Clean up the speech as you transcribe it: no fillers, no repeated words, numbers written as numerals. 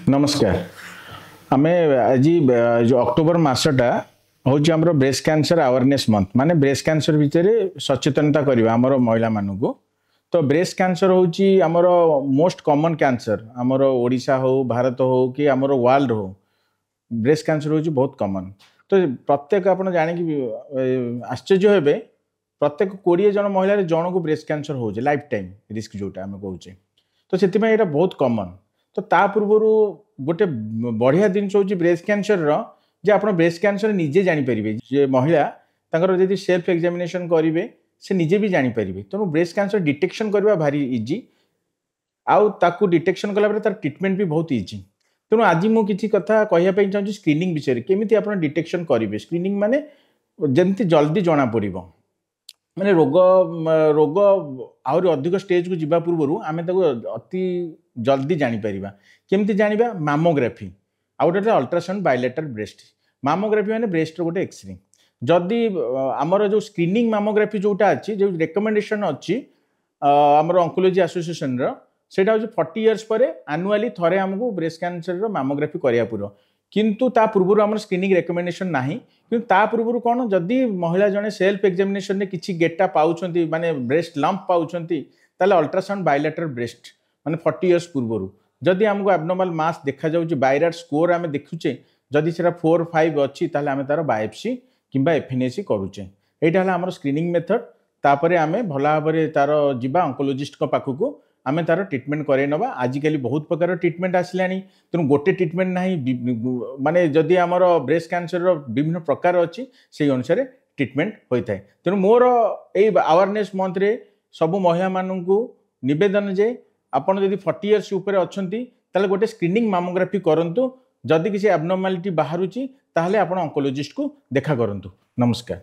नमस्कार। आमे आज जो अक्टोबर मसटा हूँ आम ब्रेस्ट कैंसर अवेयरनेस मंथ माने ब्रेस्ट कैंसर भितर सचेतनता करवा आमर महिला मानू तो ब्रेस्ट कैंसर हूँ आमर मोस्ट कॉमन कैंसर आमर ओडिशा हो भारत हो कि आमर वर्ल्ड हो ब्रेस्ट कैंसर हूँ बहुत कॉमन। तो प्रत्येक आप जानिक आश्चर्य हेबे प्रत्येक 20 जन महिला जन को ब्रेस्ट कैंसर हो लाइफ टाइम रिस्क जोटा आम कहे तो से बहुत कॉमन। तो ता पूर्व गोटे बढ़िया जिनस हूँ ब्रेस्ट कैंसर जे आप ब्रेस्ट कैंसर निजे जानीपर जे महिला तांकर जदि सेल्फ एग्जामिनेशन करेंगे से निजे भी जानीपर तेणु ब्रेस्ट कैंसर डिटेक्शन करवा भारी इजी आउ ताकू डिटेक्शन कला तार ट्रिटमेंट भी बहुत इजी। तेणु आज मुझे किसी कथा कहवाई चाहिए स्क्रीनिंग विषय केमी आप डिटेक्शन करेंगे स्क्रीनिंग माने जमती जल्दी जना पड़ माने रोग रोग आहरी अधिक स्टेज को जीवा पूर्व आम अति जल्दी जानीपर केमती जाना मामोग्राफी आउ गोटे अल्ट्रासाउंड बायलेटरल ब्रेस्ट मामोग्राफी माने ब्रेस्ट गोटे एक्सरे जदि आमर जो स्क्रीनिंग मामोग्राफी जोटा अच्छी जो रिकमेंडेशन अच्छी आमर ऑन्कोलॉजी एसोसिएशन सेटा हूँ 40 इयर्स पर एनुअली थरे आमको ब्रेस्ट कैंसर मामोग्राफी करिया पड़ो किंतु ता पूर्व आम स्क्रीनिंग रिकमेंडेशन नाही किंतु ता पूर्व कौन जदि महिला जने सेल्फ एग्जामिनेशन रे किछि गेटा पाउछंती माने ब्रेस्ट लंप पाउछंती ताले अल्ट्रासाउंड बायलेटरल ब्रेस्ट माने 40 इयर्स पूर्व जदि आमको एब्नॉर्मल मास देखा जाउची बायराट स्कोर आमे देखुचे जदि सेरा 4-5 अच्छी ताले आमे तार बायोप्सी किंबा एफएनएसी करूचे एटा हला हमर स्क्रीनिंग मेथड। तापरे आमे भला भाबरे तार जिबा ऑन्कोलॉजिस्ट को पाखकू आमे तार ट्रीटमेंट करे नबा। आजिकली बहुत प्रकार ट्रीटमेंट आसलानी तेणु गोटे ट्रीटमेंट नहीं माने जदि आमर ब्रेस्ट कैंसर विभिन्न प्रकार अच्छी से अनुसार ट्रीटमेंट होता है। तेणु मोर यही अवेयरनेस मंथ रे सबू महिला मानू निवेदन जे आपन जदि 40 इयर्स ऊपर अच्छी ताले गोटे स्क्रीनिंग मामोग्राफी करंतु जदि किसी एब्नॉर्मालिटी बाहरुची ताहले आपन ऑन्कोलॉजिस्ट को देखा करंतु। नमस्कार।